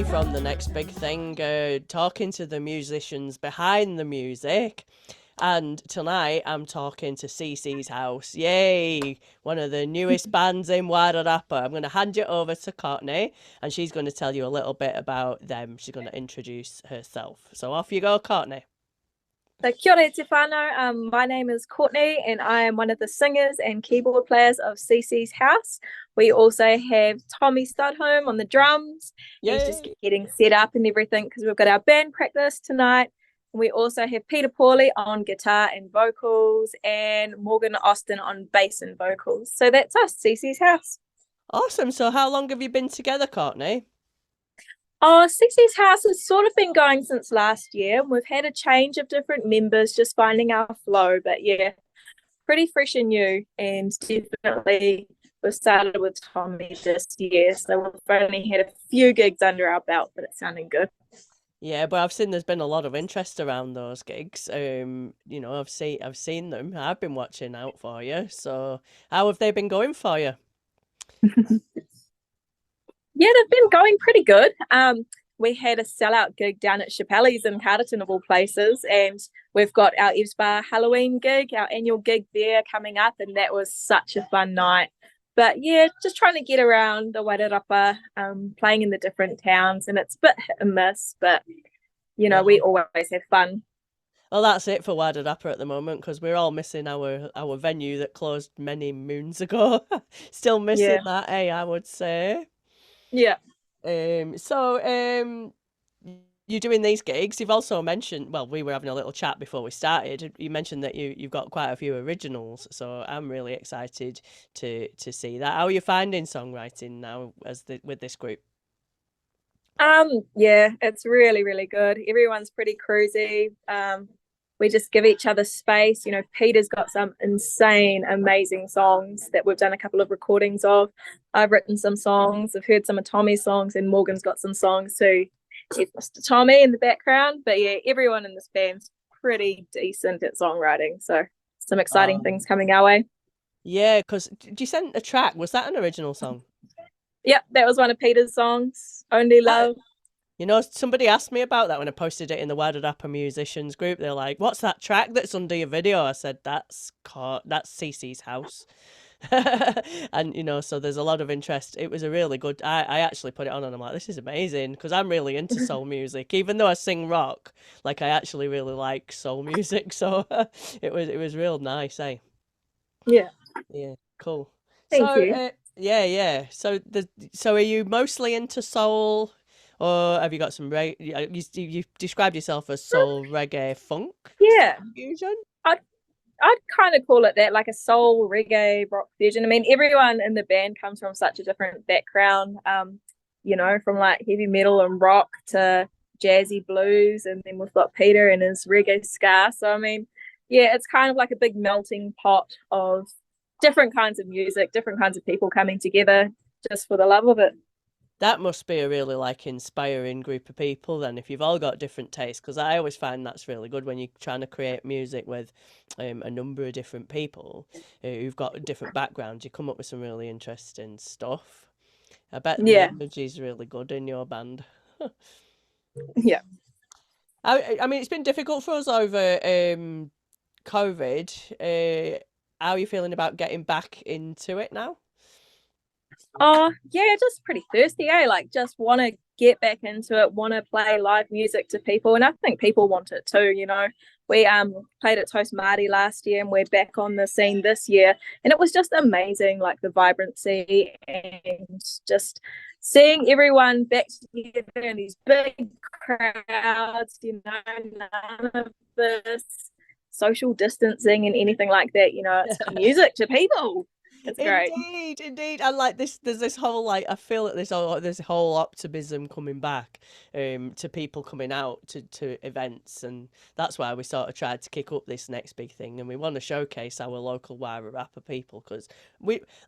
Courtney from the Next Big Thing, talking to the musicians behind the music. And tonight I'm talking to CC's House. Yay! One of the newest bands in Wairarapa. I'm going to hand you over to Courtney and she's going to tell you a little bit about them. She's going to introduce herself. So off you go, Courtney. So kia ora te whānau. My name is Courtney and I am one of the singers and keyboard players of CC's House. We also have Tommy Studholm on the drums. Yay. He's just getting set up and everything because we've got our band practice tonight. We also have Peter Pawley on guitar and vocals and Morgan Austin on bass and vocals. So that's us, CC's House. Awesome. So how long have you been together, Courtney? Oh, CC's House has sort of been going since last year. We've had a change of different members, just finding our flow. But yeah, pretty fresh and new. And definitely we've started with Tommy this year. So we've only had a few gigs under our belt, but it's sounding good. Yeah, but I've seen there's been a lot of interest around those gigs. I've seen them. I've been watching out for you. So how have they been going for you? Yeah, they've been going pretty good. We had a sellout gig down at Chappelle's in Carterton of all places, and we've got our Eve's Bar Halloween gig, our annual gig there coming up, and that was such a fun night. But yeah, just trying to get around the Wairarapa, playing in the different towns, and it's a bit hit and miss, but we always have fun. Well, that's it for Wairarapa at the moment because we're all missing our venue that closed many moons ago. Still missing that, I would say. Yeah. You're doing these gigs. You've also mentioned, well, we were having a little chat before we started. You mentioned that you've got quite a few originals, so I'm really excited to see that. How are you finding songwriting now with this group? Yeah, it's really, really good. Everyone's pretty cruisy. We just give each other space. Peter's got some insane, amazing songs that we've done a couple of recordings of. I've written some songs. I've heard some of Tommy's songs, and Morgan's got some songs too. He's Mr. Tommy in the background. But yeah, everyone in this band's pretty decent at songwriting. So some exciting things coming our way. Yeah, because did you send a track? Was that an original song? Yep, that was one of Peter's songs, Only Love. Somebody asked me about that when I posted it in the Wairarapa musicians group. They're like, "What's that track that's under your video?" I said, "That's CC's House," and so there's a lot of interest. It was a really good. I actually put it on, and I'm like, "This is amazing," because I'm really into soul music. Even though I sing rock, like I actually really like soul music. So it was real nice, eh? Yeah. Yeah. Cool. Thank you. Yeah. So are you mostly into soul? Or have you got some you described yourself as soul, reggae, funk? Yeah. Fusion? I'd kind of call it that, like a soul, reggae, rock fusion. I mean, everyone in the band comes from such a different background, from like heavy metal and rock to jazzy blues. And then we've got Peter and his reggae ska. So, I mean, yeah, it's kind of like a big melting pot of different kinds of music, different kinds of people coming together just for the love of it. That must be a really inspiring group of people then, if you've all got different tastes, because I always find that's really good when you're trying to create music with a number of different people who've got different backgrounds. You come up with some really interesting stuff. I bet the energy's really good in your band. Yeah. I mean, it's been difficult for us over COVID. How are you feeling about getting back into it now? Oh, yeah, just pretty thirsty, eh? Like, just want to get back into it, want to play live music to people. And I think people want it too, We played at Toast Marty last year and we're back on the scene this year. And it was just amazing, like the vibrancy and just seeing everyone back together in these big crowds, none of this social distancing and anything like that. It's music to people. It's great. Indeed. And like this, there's this whole I feel that there's whole optimism coming back, to people coming out to events, and that's why we sort of tried to kick up this next big thing, and we want to showcase our local Wairarapa people because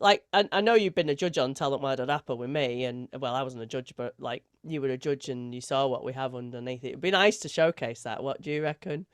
I know you've been a judge on Talent Wairarapa with me, and well, I wasn't a judge, but you were a judge and you saw what we have underneath it. It'd be nice to showcase that. What do you reckon?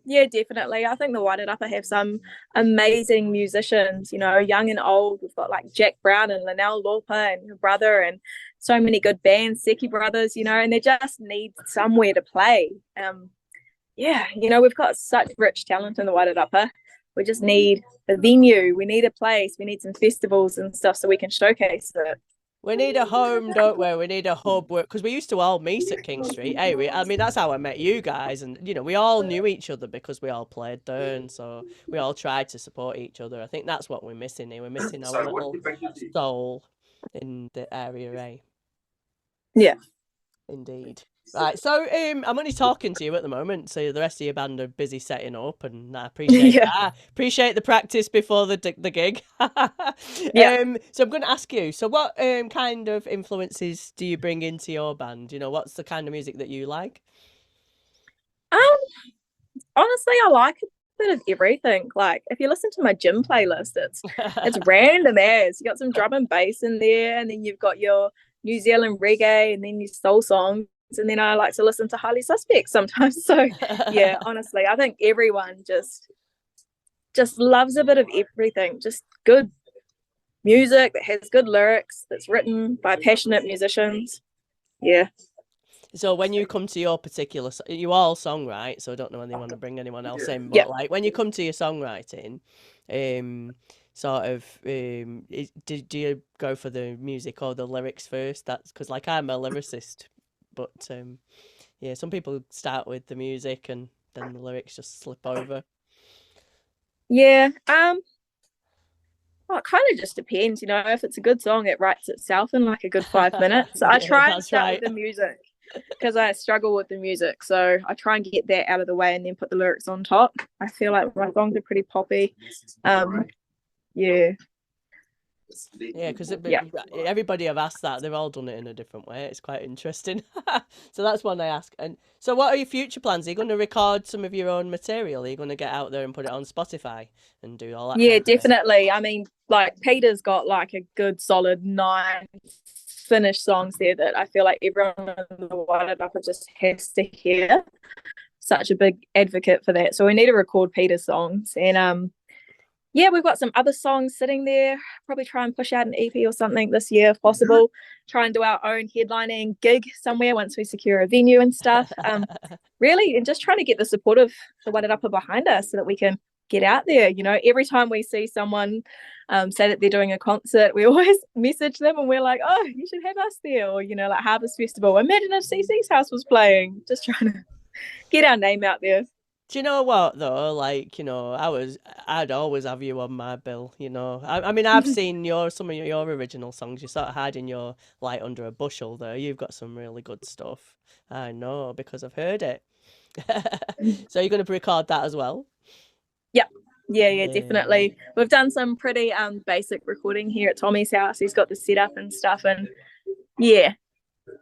Yeah, definitely. I think the Wairarapa have some amazing musicians, young and old. We've got like Jack Brown and Linnell Lauper and her brother, and so many good bands, Seki Brothers, and they just need somewhere to play. Yeah, we've got such rich talent in the Wairarapa. We just need a venue. We need a place. We need some festivals and stuff so we can showcase it. We need a home, don't we? We need a hub, because we used to all meet at King Street. Hey, I mean, that's how I met you guys, and we all knew each other because we all played there, and so we all tried to support each other. I think that's what we're missing here. We're missing our little soul in the area, eh? Yeah. Indeed. Right, so I'm only talking to you at the moment, so the rest of your band are busy setting up, and I appreciate that. Appreciate the practice before the gig. Yeah. So I'm going to ask you. So, what kind of influences do you bring into your band? What's the kind of music that you like? Honestly, I like a bit of everything. Like, if you listen to my gym playlist, it's random as. You got some drum and bass in there, and then you've got your New Zealand reggae, and then your soul songs. And then I like to listen to Highly Suspect sometimes. So yeah, honestly, I think everyone just loves a bit of everything. Just good music that has good lyrics, that's written by passionate musicians. Yeah. So when you come to your particular, you all songwrite, so I don't know whether you want to bring anyone else in, but like when you come to your songwriting, sort of, do you go for the music or the lyrics first? That's because like I'm a lyricist, but yeah, some people start with the music and then the lyrics just slip over. Yeah. Well, it kind of just depends, if it's a good song, it writes itself in like a good 5 minutes. So I try and start with the music because I struggle with the music. So I try and get that out of the way and then put the lyrics on top. I feel like my songs are pretty poppy. Yeah. Yeah, because everybody I've asked that, they've all done it in a different way. It's quite interesting. So that's one I ask. And so what are your future plans? Are you going to record some of your own material? Are you going to get out there and put it on Spotify and do all that? Yeah, definitely. I mean, like Peter's got like a good solid 9 finished songs there that I feel like everyone in the Wairarapa just has to hear. Such a big advocate for that. So we need to record Peter's songs. And yeah, we've got some other songs sitting there. Probably try and push out an EP or something this year if possible. Try and do our own headlining gig somewhere once we secure a venue and stuff. Really, and just trying to get the support of the Wairarapa behind us so that we can get out there. Every time we see someone say that they're doing a concert, we always message them and we're like, oh, you should have us there. Or, like Harvest Festival. Imagine if CC's House was playing. Just trying to get our name out there. Do you know what though? Like, I'd always have you on my bill. I mean, I've seen some of your original songs. You're sort of hiding your light under a bushel there. You've got some really good stuff. I know because I've heard it. So you're going to record that as well? Yeah, definitely. We've done some pretty basic recording here at Tommy's house. He's got the setup and stuff, and yeah,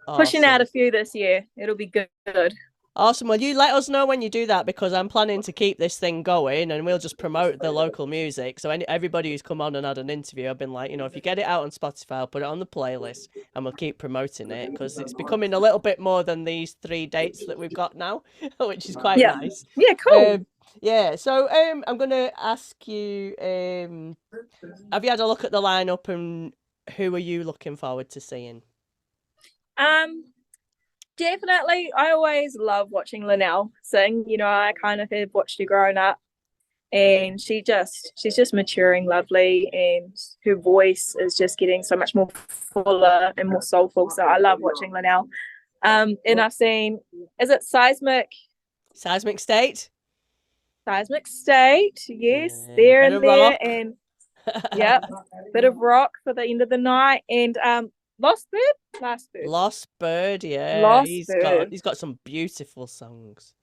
awesome. Pushing out a few this year. It'll be good. Awesome. Well, you let us know when you do that because I'm planning to keep this thing going and we'll just promote the local music. So everybody who's come on and had an interview, I've been like, if you get it out on Spotify, I'll put it on the playlist and we'll keep promoting it because it's becoming a little bit more than these 3 dates that we've got now, which is quite nice. Yeah, cool. Yeah, so I'm going to ask you, have you had a look at the lineup and who are you looking forward to seeing? Definitely. I always love watching Linnell sing. I kind of have watched her growing up and she's just maturing lovely and her voice is just getting so much more fuller and more soulful. So I love watching Linnell. And I've seen, is it Seismic State? Seismic State, yes, they're in there rock. And yeah, bit of rock for the end of the night. And Lost Bird, yeah. He's got some beautiful songs.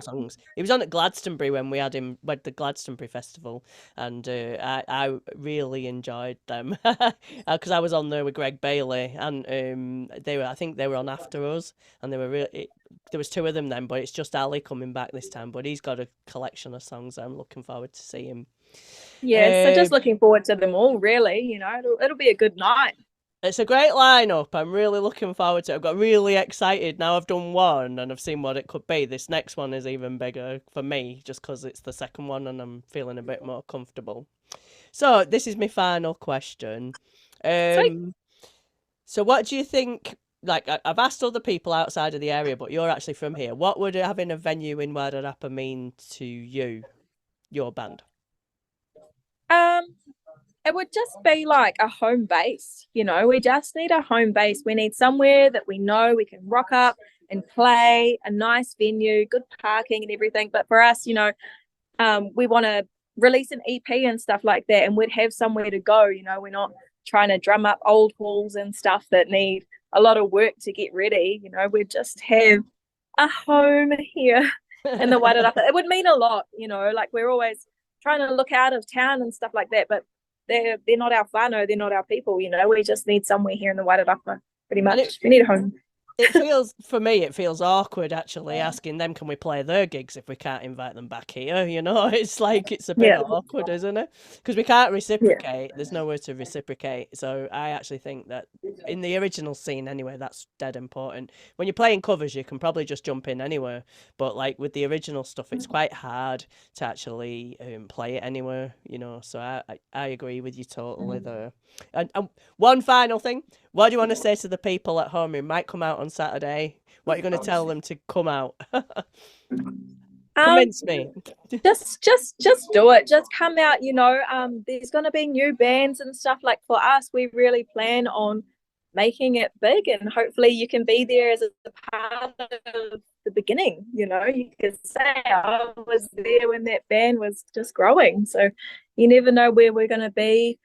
Songs. He was on at Glastonbury when we had him at the Glastonbury Festival, and I really enjoyed them because I was on there with Greg Bailey, and I think they were on after us, and they were really. There was 2 of them then, but it's just Ali coming back this time. But he's got a collection of songs. I'm looking forward to see him. Yeah, so just looking forward to them all. Really, it'll be a good night. It's a great lineup. I'm really looking forward to it. I've got really excited. Now I've done one and I've seen what it could be. This next one is even bigger for me just because it's the second one and I'm feeling a bit more comfortable. So this is my final question. So what do you think? Like I've asked other people outside of the area, but you're actually from here. What would having a venue in Wairarapa mean to you, your band? Um, it would just be like a home base, you know. We just need a home base. We need somewhere that we know we can rock up and play, a nice venue, good parking and everything. But for us, you know, we want to release an EP and stuff like that, and we'd have somewhere to go. You know, we're not trying to drum up old halls and stuff that need a lot of work to get ready. You know, we just have a home here in the Wairarapa. It would mean a lot, you know. Like we're always trying to look out of town and stuff like that, but they're not our whānau, they're not our people. You know, we just need somewhere here in the Wairarapa. Pretty much, we need a home. It feels, for me, it feels awkward actually asking them, can we play their gigs if we can't invite them back here? You know, it's like, it's a bit awkward, isn't it? Because we can't reciprocate. There's nowhere to reciprocate. So I actually think that in the original scene anyway, that's dead important. When you're playing covers, you can probably just jump in anywhere. But like with the original stuff, it's quite hard to actually play it anywhere, you know. So I agree with you totally there. And one final thing, what do you want to say to the people at home who might come out on Saturday? What are you going to tell them to come out? Convince me. just do it. Just come out, you know. There's going to be new bands and stuff. Like for us, we really plan on making it big, and hopefully you can be there as a part of the beginning. You know, you could say I was there when that band was just growing. So you never know where we're going to be.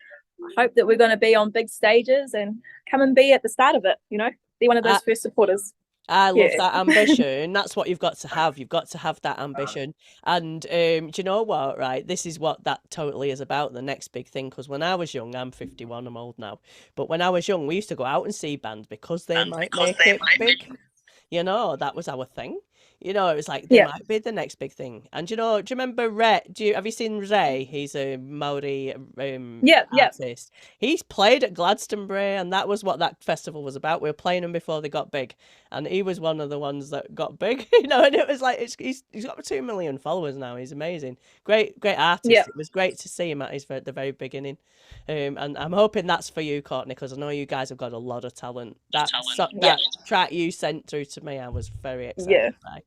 I hope that we're going to be on big stages and come and be at the start of it, you know, be one of those first supporters. I love that ambition. That's what you've got to have. You've got to have that ambition. And do you know what, right? This is what that totally is about, the next big thing. Because when I was young, I'm 51, I'm old now. But when I was young, we used to go out and see bands because they might make it big. You know, that was our thing. You know, it was like they might be the next big thing. And you know, do you remember Ray? Have you seen Ray? He's a Maori artist. He's played at Glastonbury, and that was what that festival was about. We were playing them before they got big, and he was one of the ones that got big. You know, and it was like he's got 2 million followers now. He's amazing, great artist. It was great to see him at the very beginning. And I'm hoping that's for you, Courtney, because I know you guys have got a lot of talent. That track you sent through to me, I was very excited by.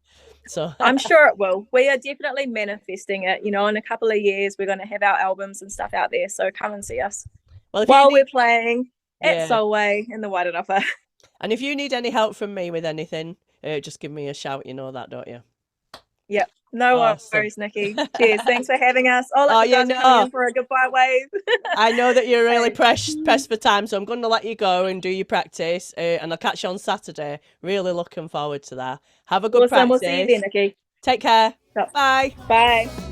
So I'm sure it will. We are definitely manifesting it. You know, in a couple of years, we're going to have our albums and stuff out there. So come and see us while we're playing at Solway in the Wairarapa. And if you need any help from me with anything, just give me a shout. You know that, don't you? Yep. No worries, Nikki. Cheers. Thanks for having us. Coming in for a goodbye wave. I know that you're really pressed for time, so I'm going to let you go and do your practice, and I'll catch you on Saturday. Really looking forward to that. Have a good practice. We'll see you then, Nikki. Take care. Yep. Bye. Bye.